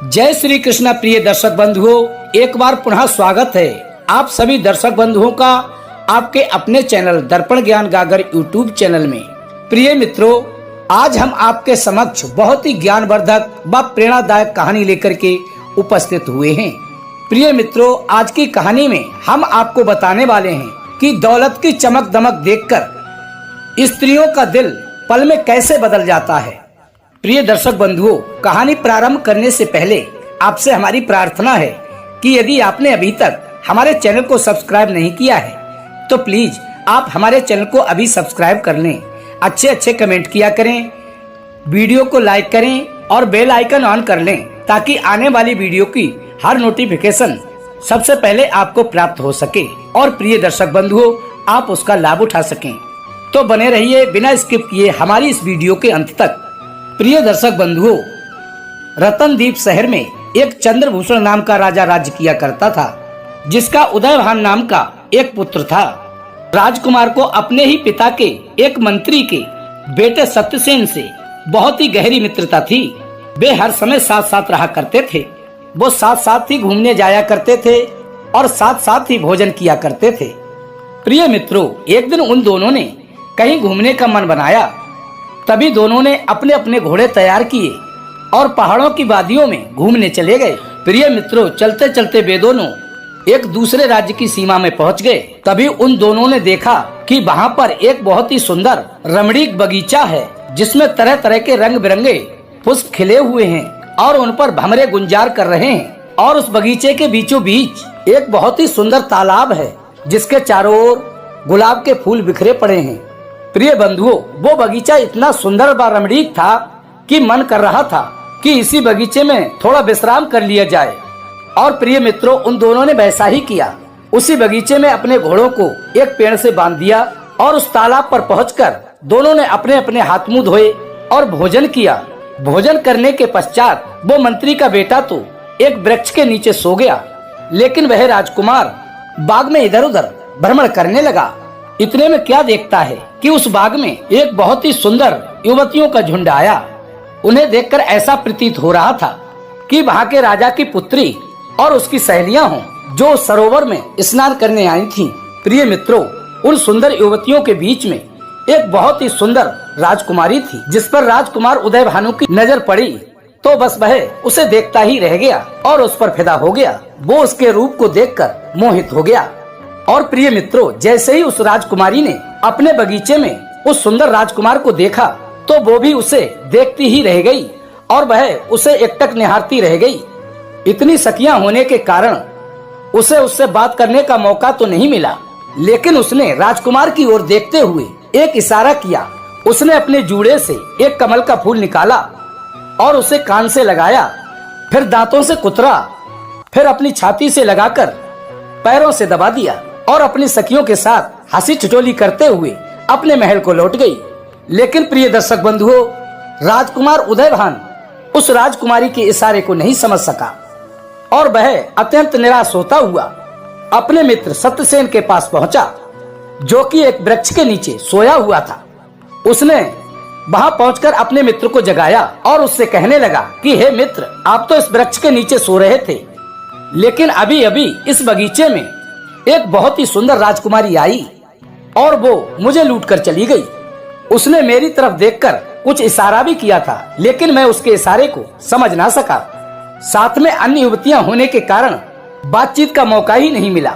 जय श्री कृष्ण। प्रिय दर्शक बंधुओं, एक बार पुनः स्वागत है आप सभी दर्शक बंधुओं का आपके अपने चैनल दर्पण ज्ञान गागर यूट्यूब चैनल में। प्रिय मित्रों, आज हम आपके समक्ष बहुत ही ज्ञानवर्धक व प्रेरणादायक कहानी लेकर के उपस्थित हुए हैं। प्रिय मित्रों, आज की कहानी में हम आपको बताने वाले हैं कि दौलत की चमक दमक देखकर स्त्रियों का दिल पल में कैसे बदल जाता है। प्रिय दर्शक बंधुओं, कहानी प्रारंभ करने से पहले आपसे हमारी प्रार्थना है कि यदि आपने अभी तक हमारे चैनल को सब्सक्राइब नहीं किया है तो प्लीज आप हमारे चैनल को अभी सब्सक्राइब कर लें। अच्छे अच्छे कमेंट किया करें, वीडियो को लाइक करें और बेल आइकन ऑन कर लें ताकि आने वाली वीडियो की हर नोटिफिकेशन सबसे पहले आपको प्राप्त हो सके और प्रिय दर्शक बंधुओं आप उसका लाभ उठा सकें। तो बने रहिए बिना स्किप किए हमारी इस वीडियो के अंत तक। प्रिय दर्शक बंधुओं, रतनदीप शहर में एक चंद्रभूषण नाम का राजा राज्य किया करता था, जिसका उदयभान नाम का एक पुत्र था। राजकुमार को अपने ही पिता के एक मंत्री के बेटे सत्यसेन से बहुत ही गहरी मित्रता थी। वे हर समय साथ साथ रहा करते थे। वो साथ साथ ही घूमने जाया करते थे और साथ साथ ही भोजन किया करते थे। प्रिय मित्रों, एक दिन उन दोनों ने कहीं घूमने का मन बनाया। तभी दोनों ने अपने अपने घोड़े तैयार किए और पहाड़ों की वादियों में घूमने चले गए। प्रिय मित्रों, चलते चलते वे दोनों एक दूसरे राज्य की सीमा में पहुंच गए। तभी उन दोनों ने देखा कि वहां पर एक बहुत ही सुंदर रमणीक बगीचा है, जिसमें तरह तरह के रंग बिरंगे पुष्प खिले हुए हैं और उन पर भंवरे गुंजार कर रहे हैं। और उस बगीचे के बीचों बीच एक बहुत ही सुंदर तालाब है, जिसके चारों ओर गुलाब के फूल बिखरे पड़े हैं। प्रिय बंधुओं, वो बगीचा इतना सुंदर व रमणीक था कि मन कर रहा था कि इसी बगीचे में थोड़ा विश्राम कर लिया जाए। और प्रिय मित्रों, उन दोनों ने वैसा ही किया। उसी बगीचे में अपने घोड़ों को एक पेड़ से बांध दिया और उस तालाब पर पहुंचकर दोनों ने अपने अपने हाथ मुंह धोए और भोजन किया। भोजन करने के पश्चात वो मंत्री का बेटा तो एक वृक्ष के नीचे सो गया, लेकिन वह राजकुमार बाग में इधर उधर भ्रमण करने लगा। इतने में क्या देखता है कि उस बाग में एक बहुत ही सुंदर युवतियों का झुंड आया। उन्हें देखकर ऐसा प्रतीत हो रहा था कि वहाँ के राजा की पुत्री और उसकी सहेलियां हों, जो सरोवर में स्नान करने आई थीं। प्रिय मित्रों, उन सुंदर युवतियों के बीच में एक बहुत ही सुंदर राजकुमारी थी, जिस पर राजकुमार उदयभानु की नजर पड़ी तो बस वह उसे देखता ही रह गया और उस पर फिदा हो गया। वो उसके रूप को देखकर मोहित हो गया। और प्रिय मित्रों, जैसे ही उस राजकुमारी ने अपने बगीचे में उस सुंदर राजकुमार को देखा तो वो भी उसे देखती ही रह गई और वह उसे एकटक निहारती रह गई। इतनी सखियां होने के कारण उसे उससे बात करने का मौका तो नहीं मिला, लेकिन उसने राजकुमार की ओर देखते हुए एक इशारा किया। उसने अपने जूड़े से एक कमल का फूल निकाला और उसे कान से लगाया, फिर दांतों से कुतरा, फिर अपनी छाती से लगाकर पैरों से दबा दिया और अपनी सखियों के साथ हंसी ठिठोली करते हुए अपने महल को लौट गई। लेकिन प्रिय दर्शक बंधुओं, राजकुमार उदयभान उस राजकुमारी के इशारे को नहीं समझ सका और वह अत्यंत निराश होता हुआ अपने मित्र सत्यसेन के पास पहुंचा, जो कि एक वृक्ष के नीचे सोया हुआ था। उसने वहां पहुंचकर अपने मित्र को जगाया और उससे कहने लगा कि हे मित्र, आप तो इस वृक्ष के नीचे सो रहे थे, लेकिन अभी अभी इस बगीचे में एक बहुत ही सुंदर राजकुमारी आई और वो मुझे लूट कर चली गई। उसने मेरी तरफ देखकर कुछ इशारा भी किया था, लेकिन मैं उसके इशारे को समझ ना सका। साथ में अन्य युवतियां होने के कारण बातचीत का मौका ही नहीं मिला।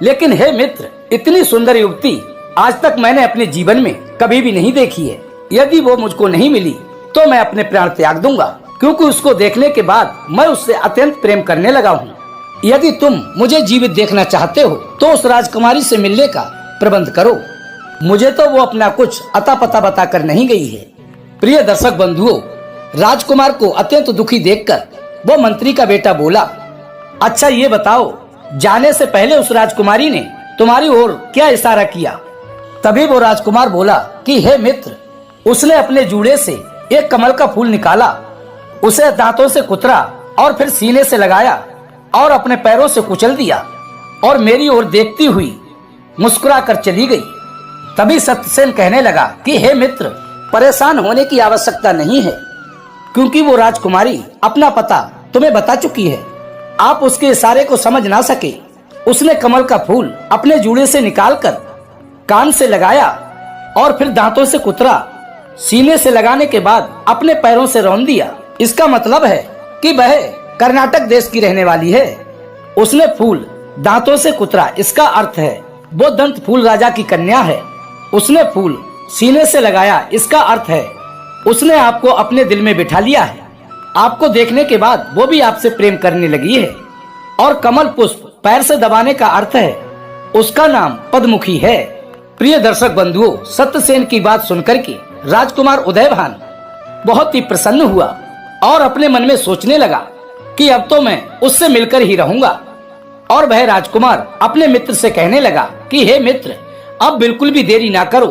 लेकिन हे मित्र, इतनी सुंदर युवती आज तक मैंने अपने जीवन में कभी भी नहीं देखी है। यदि वो मुझको नहीं मिली तो मैं अपने प्राण त्याग दूंगा, क्योंकि उसको देखने के बाद मैं उससे अत्यंत प्रेम करने लगा हूँ। यदि तुम मुझे जीवित देखना चाहते हो तो उस राजकुमारी से मिलने का प्रबंध करो। मुझे तो वो अपना कुछ अता पता बताकर नहीं गई है। प्रिय दर्शक बंधुओं, राजकुमार को अत्यंत दुखी देखकर वो मंत्री का बेटा बोला, अच्छा ये बताओ, जाने से पहले उस राजकुमारी ने तुम्हारी ओर क्या इशारा किया? तभी वो राजकुमार बोला कि हे मित्र, उसने अपने जूड़े से एक कमल का फूल निकाला, उसे दांतों से कुतरा और फिर सीने से लगाया और अपने पैरों से कुचल दिया और मेरी ओर देखती हुई मुस्कुरा कर चली गई। तभी सत्यसेन कहने लगा कि हे मित्र, परेशान होने की आवश्यकता नहीं है, क्योंकि वो राजकुमारी अपना पता तुम्हें बता चुकी है। आप उसके इशारे को समझ ना सके। उसने कमल का फूल अपने जूड़े से निकालकर कान से लगाया और फिर दांतों से कुतरा। सीने से लगाने के बाद अपने पैरों से रौंद दिया। इसका मतलब है कि वह कर्नाटक देश की रहने वाली है। उसने फूल दांतों से कुतरा, इसका अर्थ है वो दंत फूल राजा की कन्या है। उसने फूल सीने से लगाया, इसका अर्थ है उसने आपको अपने दिल में बिठा लिया है। आपको देखने के बाद वो भी आपसे प्रेम करने लगी है। और कमल पुष्प पैर से दबाने का अर्थ है उसका नाम पद्मुखी है। प्रिय दर्शक बंधुओं, सत्यसेन की बात सुनकर के राजकुमार उदयभान बहुत ही प्रसन्न हुआ और अपने मन में सोचने लगा कि अब तो मैं उससे मिलकर ही रहूंगा। और वह राजकुमार अपने मित्र से कहने लगा कि हे मित्र, अब बिल्कुल भी देरी ना करो।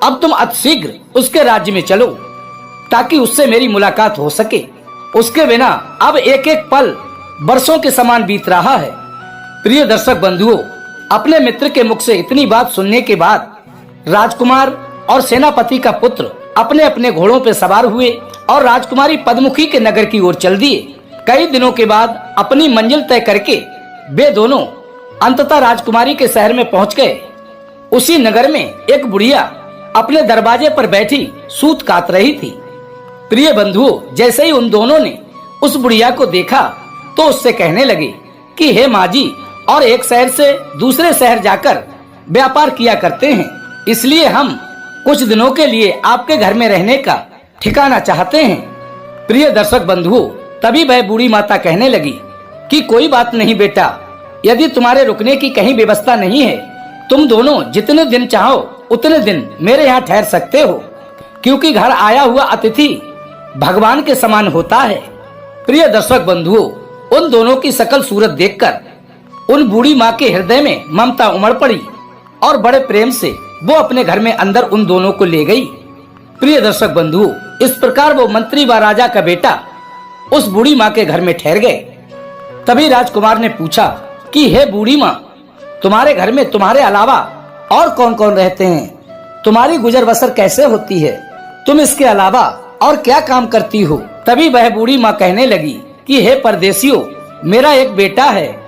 अब तुम अतिशीघ्र उसके राज्य में चलो ताकि उससे मेरी मुलाकात हो सके। उसके बिना अब एक एक पल वर्षों के समान बीत रहा है। प्रिय दर्शक बंधुओं, अपने मित्र के मुख से इतनी बात सुनने के बाद राजकुमार और सेनापति का पुत्र अपने अपने घोड़ों पर सवार हुए और राजकुमारी पद्मुखी के नगर की ओर चल दिए। कई दिनों के बाद अपनी मंजिल तय करके वे दोनों अंततः राजकुमारी के शहर में पहुंच गए। उसी नगर में एक बुढ़िया अपने दरवाजे पर बैठी सूत काट रही थी। प्रिय बंधुओं, जैसे ही उन दोनों ने उस बुढ़िया को देखा तो उससे कहने लगे कि हे माँ जी, और एक शहर से दूसरे शहर जाकर व्यापार किया करते हैं, इसलिए हम कुछ दिनों के लिए आपके घर में रहने का ठिकाना चाहते हैं। प्रिय दर्शक बंधुओं, तभी वह बूढ़ी माता कहने लगी कि कोई बात नहीं बेटा, यदि तुम्हारे रुकने की कहीं व्यवस्था नहीं है, तुम दोनों जितने दिन चाहो उतने दिन मेरे यहाँ ठहर सकते हो, क्योंकि घर आया हुआ अतिथि भगवान के समान होता है। प्रिय दर्शक बंधुओं, उन दोनों की सकल सूरत देखकर उन बूढ़ी माँ के हृदय में ममता उमड़ पड़ी और बड़े प्रेम से वो अपने घर में अंदर उन दोनों को ले गई। प्रिय दर्शक बंधुओं, इस प्रकार वो मंत्री व राजा का बेटा उस बूढ़ी माँ के घर में ठहर गए। तभी राजकुमार ने पूछा कि हे बूढ़ी माँ, तुम्हारे घर में तुम्हारे अलावा और कौन कौन रहते हैं? तुम्हारी गुजर बसर कैसे होती है? तुम इसके अलावा और क्या काम करती हो? तभी वह बूढ़ी माँ कहने लगी कि हे परदेसियों, मेरा एक बेटा है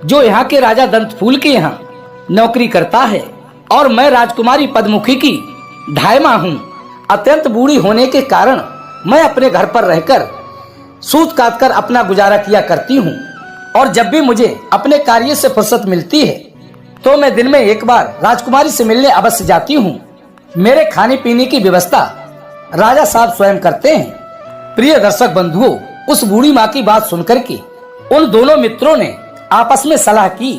जो यहाँ के राजा दंतफूल के यहाँ नौकरी करता है और मैं राजकुमारी पद्मुखी की ढाई माँ हूँ। अत्यंत बूढ़ी होने के कारण मैं अपने घर पर रहकर सूत काट कर अपना गुजारा किया करती हूँ और जब भी मुझे अपने कार्य से फुर्सत मिलती है तो मैं दिन में एक बार राजकुमारी से मिलने अवश्य जाती हूँ। मेरे खाने पीने की व्यवस्था राजा साहब स्वयं करते हैं। प्रिय दर्शक बंधुओं, उस बूढ़ी माँ की बात सुनकर के उन दोनों मित्रों ने आपस में सलाह की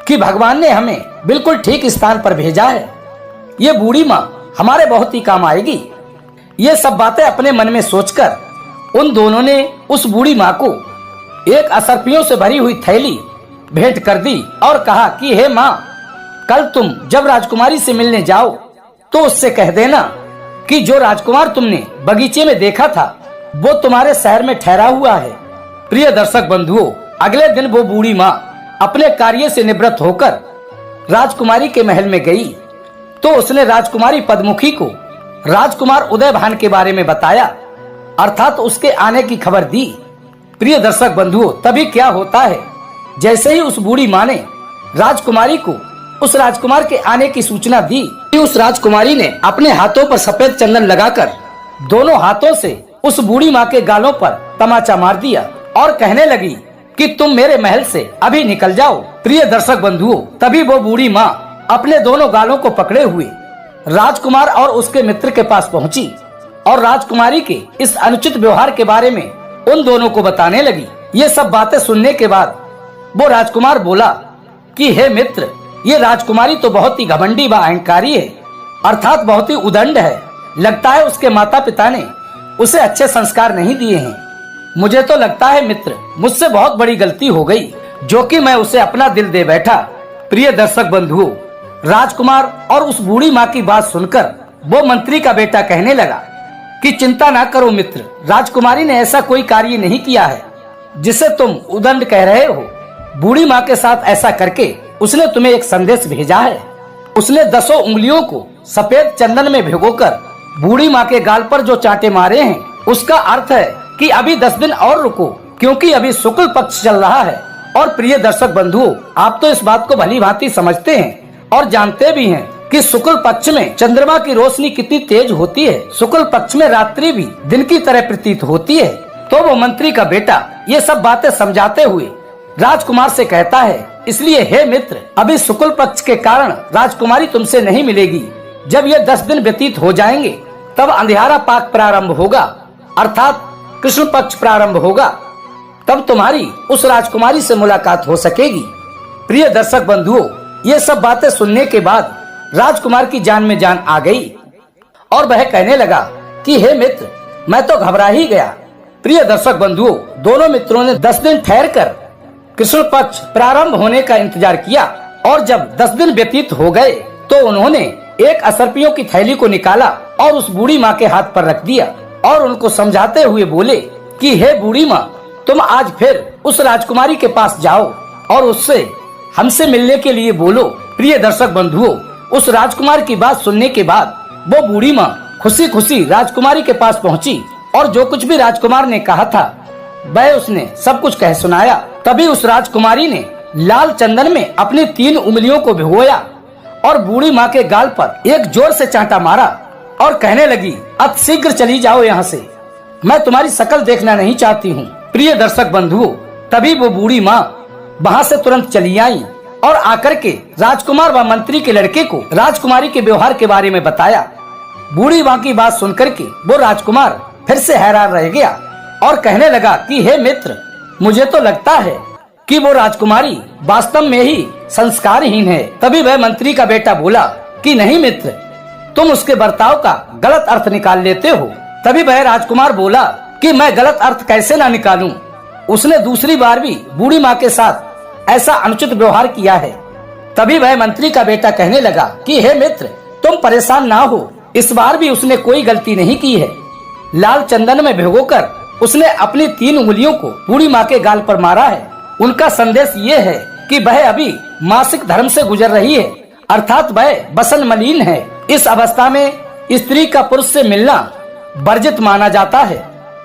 कि भगवान ने हमें बिल्कुल ठीक स्थान पर भेजा है। ये बूढ़ी माँ हमारे बहुत ही काम आएगी। ये सब बातें अपने मन में सोचकर उन दोनों ने उस बूढ़ी माँ को एक असरपियों से भरी हुई थैली भेंट कर दी और कहा कि हे माँ, कल तुम जब राजकुमारी से मिलने जाओ तो उससे कह देना कि जो राजकुमार तुमने बगीचे में देखा था वो तुम्हारे शहर में ठहरा हुआ है। प्रिय दर्शक बंधुओं, अगले दिन वो बूढ़ी माँ अपने कार्य से निवृत्त होकर राजकुमारी के महल में गई तो उसने राजकुमारी पद्मुखी को राजकुमार उदयभान के बारे में बताया, अर्थात उसके आने की खबर दी। प्रिय दर्शक बंधुओं, तभी क्या होता है, जैसे ही उस बूढ़ी माँ ने राजकुमारी को उस राजकुमार के आने की सूचना दी, उस राजकुमारी ने अपने हाथों पर सफेद चंदन लगाकर दोनों हाथों से उस बूढ़ी माँ के गालों पर तमाचा मार दिया और कहने लगी कि तुम मेरे महल से अभी निकल जाओ। प्रिय दर्शक बंधुओं, तभी वो बूढ़ी माँ अपने दोनों गालों को पकड़े हुए राजकुमार और उसके मित्र के पास पहुंची और राजकुमारी के इस अनुचित व्यवहार के बारे में उन दोनों को बताने लगी। ये सब बातें सुनने के बाद वो राजकुमार बोला कि हे मित्र, ये राजकुमारी तो बहुत ही घमंडी व अहंकारी है, अर्थात बहुत ही उदंड है। लगता है उसके माता पिता ने उसे अच्छे संस्कार नहीं दिए हैं। मुझे तो लगता है मित्र, मुझसे बहुत बड़ी गलती हो गई जो कि मैं उसे अपना दिल दे बैठा। प्रिय दर्शक बंधुओं, राजकुमार और उस बूढ़ी माँ की बात सुनकर वो मंत्री का बेटा कहने लगा कि चिंता ना करो मित्र, राजकुमारी ने ऐसा कोई कार्य नहीं किया है जिसे तुम उदंड कह रहे हो। बूढ़ी माँ के साथ ऐसा करके उसने तुम्हें एक संदेश भेजा है। उसने 10 उंगलियों को सफेद चंदन में भिगोकर बूढ़ी माँ के गाल पर जो चांटे मारे हैं, उसका अर्थ है कि अभी 10 दिन और रुको क्योंकि अभी शुक्ल पक्ष चल रहा है। और प्रिय दर्शक बंधुओं, आप तो इस बात को भली भांति समझते हैं और जानते भी हैं कि शुक्ल पक्ष में चंद्रमा की रोशनी कितनी तेज होती है। शुक्ल पक्ष में रात्रि भी दिन की तरह प्रतीत होती है। तो वो मंत्री का बेटा ये सब बातें समझाते हुए राजकुमार से कहता है, इसलिए हे मित्र, अभी शुक्ल पक्ष के कारण राजकुमारी तुमसे नहीं मिलेगी। जब ये 10 दिन व्यतीत हो जाएंगे तब अंधियारा पाक प्रारंभ होगा, अर्थात कृष्ण पक्ष प्रारंभ होगा। तब तुम्हारी उस राजकुमारी से मुलाकात हो सकेगी। प्रिय दर्शक बंधुओं, ये सब बातें सुनने के बाद राजकुमार की जान में जान आ गई और वह कहने लगा कि हे मित्र, मैं तो घबरा ही गया। प्रिय दर्शक बंधुओं, दोनों मित्रों ने 10 दिन ठहर कर कृष्ण पक्ष प्रारंभ होने का इंतजार किया और जब 10 दिन व्यतीत हो गए तो उन्होंने एक असरपियों की थैली को निकाला और उस बूढ़ी माँ के हाथ पर रख दिया और उनको समझाते हुए बोले कि हे बूढ़ी माँ, तुम आज फिर उस राजकुमारी के पास जाओ और उससे हमसे मिलने के लिए बोलो। प्रिय दर्शक बंधुओं, उस राजकुमार की बात सुनने के बाद वो बूढ़ी माँ खुशी खुशी राजकुमारी के पास पहुँची और जो कुछ भी राजकुमार ने कहा था वह उसने सब कुछ कह सुनाया। तभी उस राजकुमारी ने लाल चंदन में अपनी 3 उंगलियों को भिगोया और बूढ़ी माँ के गाल पर एक जोर से चांटा मारा और कहने लगी, अब शीघ्र चली जाओ यहाँ से, मैं तुम्हारी शक्ल देखना नहीं चाहती हूँ। प्रिय दर्शक बंधुओं, तभी वो बूढ़ी माँ वहाँ से तुरंत चली आई और आकर के राजकुमार व मंत्री के लड़के को राजकुमारी के व्यवहार के बारे में बताया। बूढ़ी माँ की बात सुनकर के वो राजकुमार फिर से हैरान रह गया और कहने लगा कि हे मित्र, मुझे तो लगता है कि वो राजकुमारी वास्तव में ही संस्कारहीन है। तभी वह मंत्री का बेटा बोला कि नहीं मित्र, तुम उसके बर्ताव का गलत अर्थ निकाल लेते हो। तभी वह राजकुमार बोला कि मैं गलत अर्थ कैसे ना निकालूं, उसने दूसरी बार भी बूढ़ी माँ के साथ ऐसा अनुचित व्यवहार किया है। तभी वह मंत्री का बेटा कहने लगा कि हे मित्र, तुम परेशान ना हो, इस बार भी उसने कोई गलती नहीं की है। लाल चंदन में भिगोकर उसने अपनी 3 उंगलियों को बूढ़ी माँ के गाल पर मारा है। उनका संदेश ये है कि वह अभी मासिक धर्म से गुजर रही है, अर्थात वह बसन मलिन है। इस अवस्था में स्त्री का पुरुष से मिलना वर्जित माना जाता है।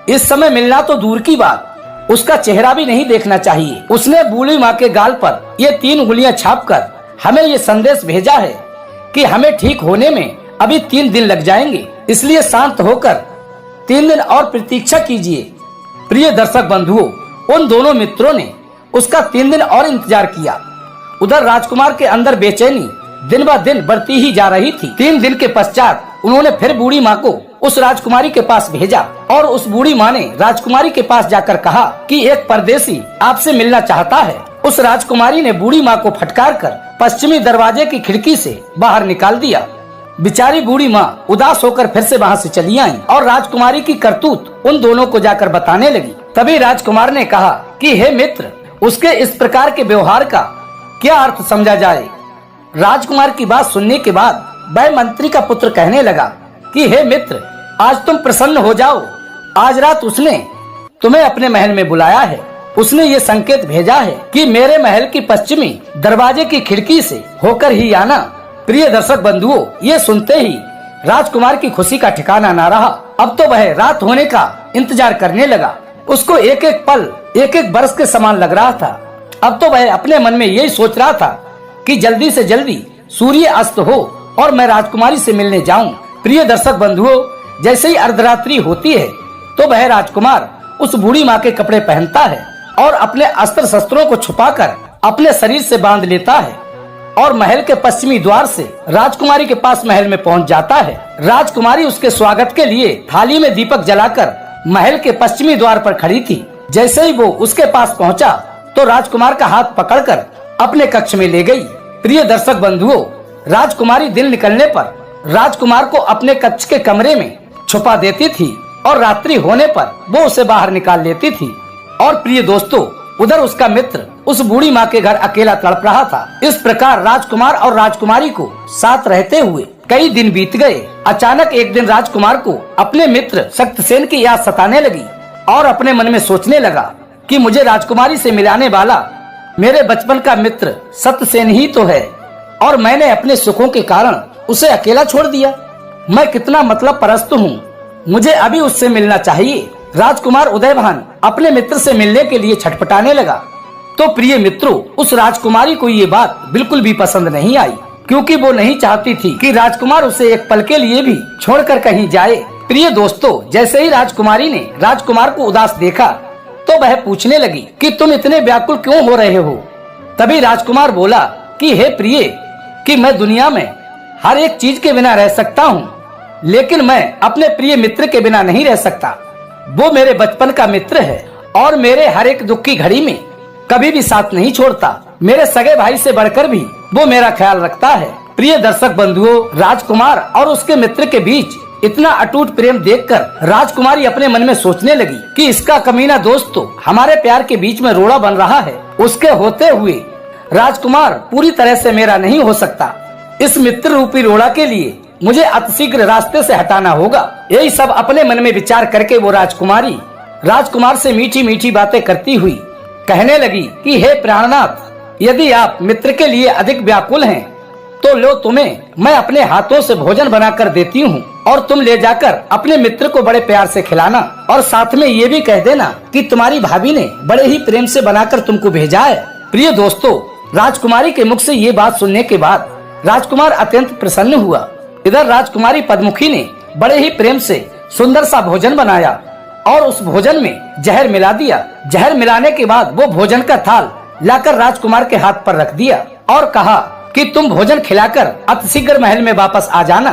इस समय मिलना तो दूर की बात, उसका चेहरा भी नहीं देखना चाहिए। उसने बूढ़ी माँ के गाल पर ये 3 उंगलियां छापकर हमें ये संदेश भेजा है कि हमें ठीक होने में अभी 3 दिन लग जाएंगे, इसलिए शांत होकर 3 दिन और प्रतीक्षा कीजिए। प्रिय दर्शक बंधुओं, उन दोनों मित्रों ने उसका 3 दिन और इंतजार किया। उधर राजकुमार के अंदर बेचैनी दिन ब दिन बढ़ती ही जा रही थी। 3 दिन के पश्चात उन्होंने फिर बूढ़ी माँ को उस राजकुमारी के पास भेजा और उस बूढ़ी माँ ने राजकुमारी के पास जाकर कहा कि एक परदेसी आपसे मिलना चाहता है। उस राजकुमारी ने बूढ़ी माँ को फटकार कर पश्चिमी दरवाजे की खिड़की से बाहर निकाल दिया। बेचारी बूढ़ी माँ उदास होकर फिर से वहाँ से चली आई और राजकुमारी की करतूत उन दोनों को जाकर बताने लगी। तभी राजकुमार ने कहा कि हे मित्र, उसके इस प्रकार के व्यवहार का क्या अर्थ समझा जाए। राजकुमार की बात सुनने के बाद वह मंत्री का पुत्र कहने लगा कि हे मित्र, आज तुम प्रसन्न हो जाओ। आज रात उसने तुम्हें अपने महल में बुलाया है। उसने ये संकेत भेजा है कि मेरे महल की पश्चिमी दरवाजे की खिड़की से होकर ही आना। प्रिय दर्शक बंधुओं, ये सुनते ही राजकुमार की खुशी का ठिकाना न रहा। अब तो वह रात होने का इंतजार करने लगा। उसको एक एक पल एक एक बरस के समान लग रहा था। अब तो वह अपने मन में यही सोच रहा था कि जल्दी से जल्दी सूर्य अस्त हो और मैं राजकुमारी से मिलने जाऊं। प्रिय दर्शक बंधुओं, जैसे ही अर्धरात्रि होती है तो वह राजकुमार उस बूढ़ी माँ के कपड़े पहनता है और अपने अस्त्र शस्त्रों को छुपाकर अपने शरीर से बांध लेता है और महल के पश्चिमी द्वार से राजकुमारी के पास महल में पहुंच जाता है। राजकुमारी उसके स्वागत के लिए थाली में दीपक जलाकर महल के पश्चिमी द्वार पर खड़ी थी। जैसे ही वो उसके पास पहुंचा तो राजकुमार का हाथ पकड़कर अपने कक्ष में ले गई। प्रिय दर्शक बंधुओं, राजकुमारी दिन निकलने पर राजकुमार को अपने कक्ष के कमरे में छुपा देती थी और रात्रि होने पर वो उसे बाहर निकाल लेती थी। और प्रिय दोस्तों, उधर उसका मित्र उस बूढ़ी माँ के घर अकेला तड़प रहा था। इस प्रकार राजकुमार और राजकुमारी को साथ रहते हुए कई दिन बीत गए। अचानक एक दिन राजकुमार को अपने मित्र शक्तिसेन की याद सताने लगी और अपने मन में सोचने लगा कि मुझे राजकुमारी से मिलाने वाला मेरे बचपन का मित्र सत्यसेन ही तो है और मैंने अपने सुखों के कारण उसे अकेला छोड़ दिया। मैं कितना मतलब परस्त हूँ, मुझे अभी उससे मिलना चाहिए। राजकुमार उदयभान अपने मित्र से मिलने के लिए छटपटाने लगा। तो प्रिय मित्रों, उस राजकुमारी को ये बात बिल्कुल भी पसंद नहीं आई, क्योंकि वो नहीं चाहती थी कि राजकुमार उसे एक पल के लिए भी छोड़कर कहीं जाए। प्रिय दोस्तों, जैसे ही राजकुमारी ने राजकुमार को उदास देखा तो वह पूछने लगी कि तुम इतने व्याकुल क्यों हो रहे हो। तभी राजकुमार बोला कि हे प्रिय, कि मैं दुनिया में हर एक चीज के बिना रह सकता हूँ, लेकिन मैं अपने प्रिय मित्र के बिना नहीं रह सकता। वो मेरे बचपन का मित्र है और मेरे हर एक दुख की घड़ी में कभी भी साथ नहीं छोड़ता। मेरे सगे भाई से बढ़कर भी वो मेरा ख्याल रखता है। प्रिय दर्शक बंधुओं, राजकुमार और उसके मित्र के बीच इतना अटूट प्रेम देखकर राजकुमारी अपने मन में सोचने लगी कि इसका कमीना दोस्त तो हमारे प्यार के बीच में रोड़ा बन रहा है। उसके होते हुए राजकुमार पूरी तरह से मेरा नहीं हो सकता। इस मित्र रूपी रोड़ा के लिए मुझे अतिशीघ्र रास्ते से हटाना होगा। यही सब अपने मन में विचार करके वो राजकुमारी राजकुमार से मीठी मीठी बातें करती हुई कहने लगी कि हे प्राणनाथ, यदि आप मित्र के लिए अधिक व्याकुल हैं तो लो, तुम्हें मैं अपने हाथों से भोजन बनाकर देती हूँ और तुम ले जाकर अपने मित्र को बड़े प्यार से खिलाना और साथ में ये भी कह देना कि तुम्हारी भाभी ने बड़े ही प्रेम से बनाकर तुमको भेजा है। प्रिय दोस्तों, राजकुमारी के मुख से ये बात सुनने के बाद राजकुमार अत्यंत प्रसन्न हुआ। इधर राजकुमारी पद्मुखी ने बड़े ही प्रेम से सुंदर सा भोजन बनाया और उस भोजन में जहर मिला दिया। जहर मिलाने के बाद वो भोजन का थाल लाकर राजकुमार के हाथ पर रख दिया और कहा कि तुम भोजन खिलाकर अतिशीघ्र महल में वापस आ जाना।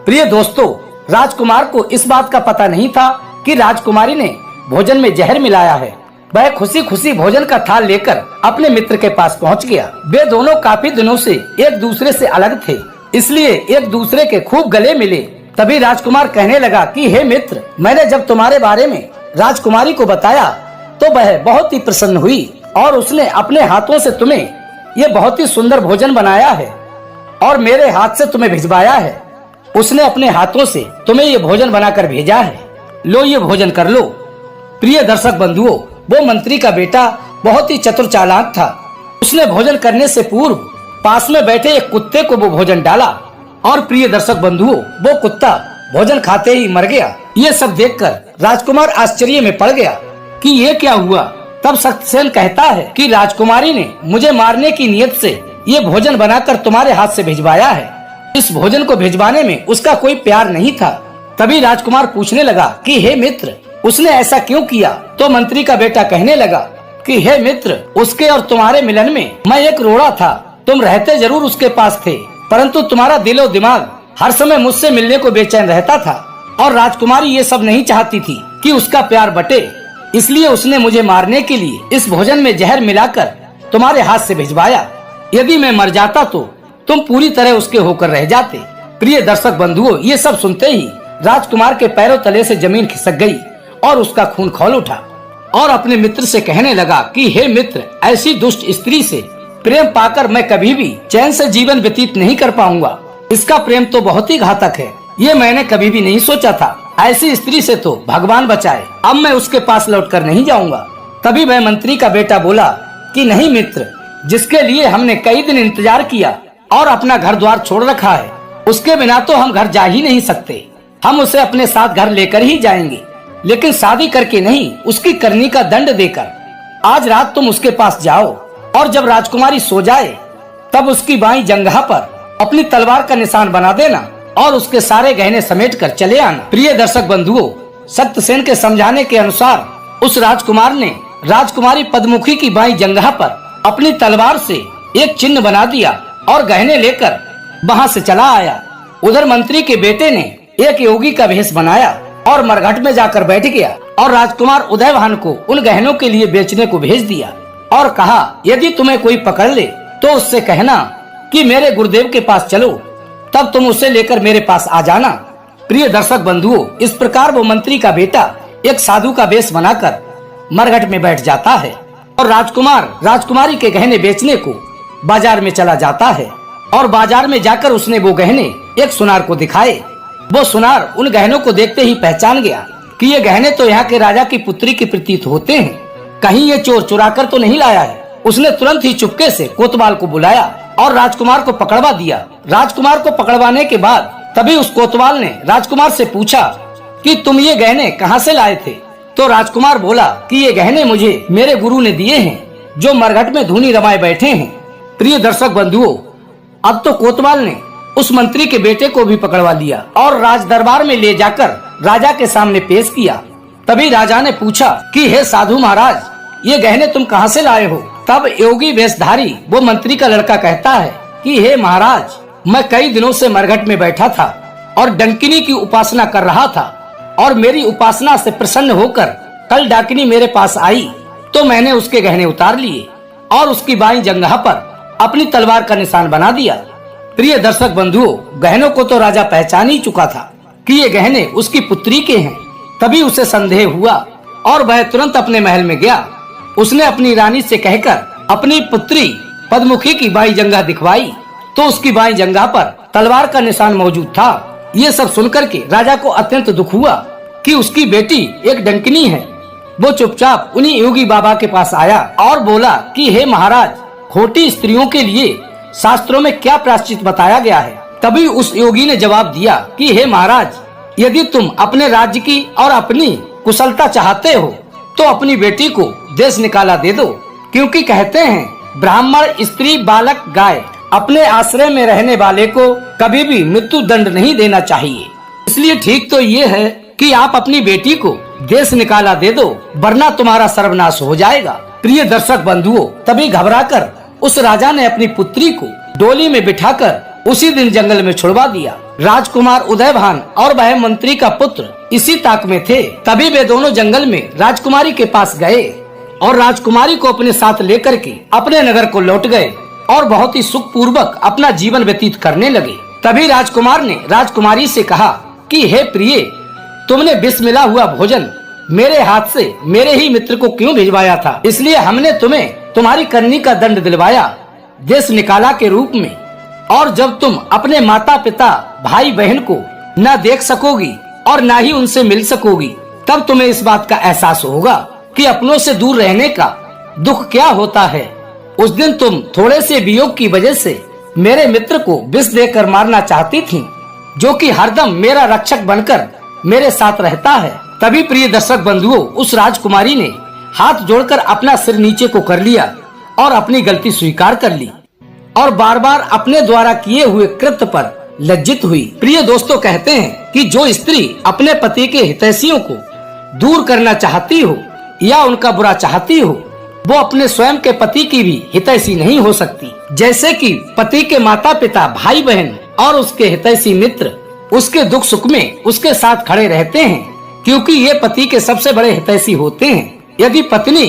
प्रिय दोस्तों, राजकुमार को इस बात का पता नहीं था कि राजकुमारी ने भोजन में जहर मिलाया है। वह खुशी खुशी भोजन का थाल लेकर अपने मित्र के पास पहुंच गया। वे दोनों काफी दिनों से एक दूसरे से अलग थे, इसलिए एक दूसरे के खूब गले मिले। तभी राजकुमार कहने लगा कि हे मित्र, मैंने जब तुम्हारे बारे में राजकुमारी को बताया तो वह बहुत ही प्रसन्न हुई और उसने अपने हाथों से तुम्हें ये बहुत ही सुंदर भोजन बनाया है और मेरे हाथ से तुम्हें भिजवाया है। उसने अपने हाथों से तुम्हें ये भोजन बनाकर भेजा है। लो, ये भोजन कर लो। प्रिय दर्शक बंधुओं, वो मंत्री का बेटा बहुत ही चतुर चालाक था। उसने भोजन करने से पूर्व पास में बैठे एक कुत्ते को वो भोजन डाला और प्रिय दर्शक बंधुओं, वो कुत्ता भोजन खाते ही मर गया। ये सब देखकर राजकुमार आश्चर्य में पड़ गया कि ये क्या हुआ। तब सत्यसेन कहता है कि राजकुमारी ने मुझे मारने की नियत से ये भोजन बनाकर तुम्हारे हाथ से भिजवाया है। इस भोजन को भिजवाने में उसका कोई प्यार नहीं था। तभी राजकुमार पूछने लगा कि हे मित्र, उसने ऐसा क्यों किया। तो मंत्री का बेटा कहने लगा कि हे मित्र, उसके और तुम्हारे मिलन में मैं एक रोड़ा था। तुम रहते जरूर उसके पास थे, परंतु तुम्हारा दिलो दिमाग हर समय मुझसे मिलने को बेचैन रहता था और राजकुमारी ये सब नहीं चाहती थी कि उसका प्यार बटे, इसलिए उसने मुझे मारने के लिए इस भोजन में जहर मिलाकर तुम्हारे हाथ से भिजवाया। यदि मैं मर जाता तो तुम पूरी तरह उसके होकर रह जाते। प्रिय दर्शक बंधुओं, ये सब सुनते ही राजकुमार के पैरों तले से जमीन खिसक गई और उसका खून खौल उठा और अपने मित्र से कहने लगा कि हे मित्र, ऐसी दुष्ट स्त्री से प्रेम पाकर मैं कभी भी चैन से जीवन व्यतीत नहीं कर पाऊंगा। इसका प्रेम तो बहुत ही घातक है, ये मैंने कभी भी नहीं सोचा था। ऐसी स्त्री से तो भगवान बचाए, अब मैं उसके पास लौटकर नहीं जाऊंगा। तभी वह मंत्री का बेटा बोला कि नहीं मित्र, जिसके लिए हमने कई दिन इंतजार किया और अपना घर द्वार छोड़ रखा है, उसके बिना तो हम घर जा ही नहीं सकते। हम उसे अपने साथ घर लेकर ही जाएंगे, लेकिन शादी करके नहीं, उसकी करनी का दंड देकर। आज रात तुम उसके पास जाओ और जब राजकुमारी सो जाए तब उसकी बाईं जंघा पर अपनी तलवार का निशान बना देना और उसके सारे गहने समेट कर चले आना। प्रिय दर्शक बंधुओं, सत्यसेन के समझाने के अनुसार उस राजकुमार ने राजकुमारी पद्मुखी की बाईं जंघा पर अपनी तलवार से एक चिन्ह बना दिया और गहने लेकर वहाँ से चला आया। उधर मंत्री के बेटे ने एक योगी का भेष बनाया और मरघट में जाकर बैठ गया और राजकुमार उदयभान को उन गहनों के लिए बेचने को भेज दिया और कहा, यदि तुम्हें कोई पकड़ ले तो उससे कहना कि मेरे गुरुदेव के पास चलो, तब तुम उसे लेकर मेरे पास आ जाना। प्रिय दर्शक बंधुओं, इस प्रकार वो मंत्री का बेटा एक साधु का वेश बनाकर मरघट में बैठ जाता है और राजकुमार राजकुमारी के गहने बेचने को बाजार में चला जाता है और बाजार में जाकर उसने वो गहने एक सुनार को दिखाए। वो सुनार उन गहनों को देखते ही पहचान गया कि ये गहने तो यहाँ के राजा की पुत्री के प्रतीत होते हैं, कहीं ये चोर चुरा कर तो नहीं लाया है। उसने तुरंत ही चुपके से कोतवाल को बुलाया और राजकुमार को पकड़वा दिया। राजकुमार को पकड़वाने के बाद तभी उस कोतवाल ने राजकुमार से पूछा कि तुम ये गहने कहाँ से लाए थे। तो राजकुमार बोला कि ये गहने मुझे मेरे गुरु ने दिए हैं जो मरघट में धूनी रमाए बैठे हैं। प्रिय दर्शक बंधुओं, अब तो कोतवाल ने उस मंत्री के बेटे को भी पकड़वा लिया और राज दरबार में ले जाकर राजा के सामने पेश किया। तभी राजा ने पूछा कि हे साधु महाराज, ये गहने तुम कहाँ से लाए हो? तब योगी वेशधारी वो मंत्री का लड़का कहता है कि हे महाराज, मैं कई दिनों से मरघट में बैठा था और डंकिनी की उपासना कर रहा था और मेरी उपासना से प्रसन्न होकर कल डाकिनी मेरे पास आई तो मैंने उसके गहने उतार लिए और उसकी बाईं जंघा पर अपनी तलवार का निशान बना दिया। प्रिय दर्शक बंधुओं, गहनों को तो राजा पहचान ही चुका था कि ये गहने उसकी पुत्री के हैं। तभी उसे संदेह हुआ और वह तुरंत अपने महल में गया। उसने अपनी रानी से कहकर अपनी पुत्री पद्मुखी की बाईं जंघा दिखवाई तो उसकी बाईं जंघा पर तलवार का निशान मौजूद था। ये सब सुनकर के राजा को अत्यंत दुख हुआ कि उसकी बेटी एक डंकिनी है। वो चुपचाप उन्हीं योगी बाबा के पास आया और बोला कि हे महाराज, खोटी स्त्रियों के लिए शास्त्रों में क्या प्रायश्चित बताया गया है? तभी उस योगी ने जवाब दिया कि हे महाराज, यदि तुम अपने राज्य की और अपनी कुशलता चाहते हो तो अपनी बेटी को देश निकाला दे दो, क्योंकि कहते हैं ब्राह्मण, स्त्री, बालक, गाय अपने आश्रय में रहने वाले को कभी भी मृत्यु दंड नहीं देना चाहिए। इसलिए ठीक तो ये है कि आप अपनी बेटी को देश निकाला दे दो, वरना तुम्हारा सर्वनाश हो जाएगा। प्रिय दर्शक बंधुओं, तभी घबराकर उस राजा ने अपनी पुत्री को डोली में बिठाकर उसी दिन जंगल में छुड़वा दिया। राजकुमार उदयभान और वह मंत्री का पुत्र इसी ताक में थे। तभी वे दोनों जंगल में राजकुमारी के पास गए और राजकुमारी को अपने साथ लेकर के अपने नगर को लौट गए और बहुत ही सुख पूर्वक अपना जीवन व्यतीत करने लगे। तभी राजकुमार ने राजकुमारी से कहा कि हे प्रिय, तुमने विष मिला हुआ भोजन मेरे हाथ से मेरे ही मित्र को क्यों भिजवाया था? इसलिए हमने तुम्हें तुम्हारी करनी का दंड दिलवाया देश निकाला के रूप में। और जब तुम अपने माता पिता, भाई बहन को न देख सकोगी और न ही उनसे मिल सकोगी, तब तुम्हें इस बात का एहसास होगा कि अपनों से दूर रहने का दुख क्या होता है। उस दिन तुम थोड़े से वियोग की वजह से मेरे मित्र को विष देकर मारना चाहती थी, जो कि हरदम मेरा रक्षक बनकर मेरे साथ रहता है। तभी प्रिय दर्शक बंधुओं, उस राजकुमारी ने हाथ जोड़कर अपना सिर नीचे को कर लिया और अपनी गलती स्वीकार कर ली और बार बार अपने द्वारा किए हुए कृत्य पर लज्जित हुई। प्रिय दोस्तों, कहते हैं कि जो स्त्री अपने पति के हितैषियों को दूर करना चाहती हो या उनका बुरा चाहती हो, वो अपने स्वयं के पति की भी हितैषी नहीं हो सकती। जैसे कि पति के माता पिता, भाई बहन और उसके हितैषी मित्र उसके दुख सुख में उसके साथ खड़े रहते हैं, क्योंकि ये पति के सबसे बड़े हितैषी होते हैं। यदि पत्नी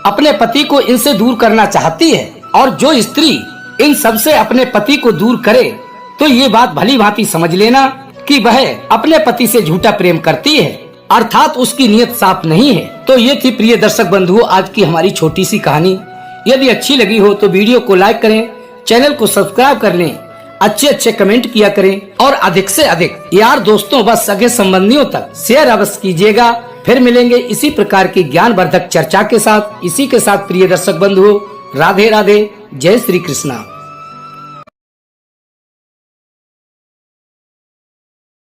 अपने पति को इनसे दूर करना चाहती है और जो स्त्री इन सब से अपने पति को दूर करे, तो ये बात भली भांति समझ लेना कि वह अपने पति से झूठा प्रेम करती है, अर्थात उसकी नीयत साफ नहीं है। तो ये थी प्रिय दर्शक बंधुओं आज की हमारी छोटी सी कहानी। यदि अच्छी लगी हो तो वीडियो को लाइक करें, चैनल को सब्सक्राइब कर लें, अच्छे कमेंट किया करें और अधिक से अधिक यार दोस्तों व सगे संबंधियों तक शेयर अवश्य कीजिएगा। फिर मिलेंगे इसी प्रकार की ज्ञानवर्धक चर्चा के साथ। इसी के साथ प्रिय दर्शक बंधुओं, राधे राधे, जय श्री कृष्णा।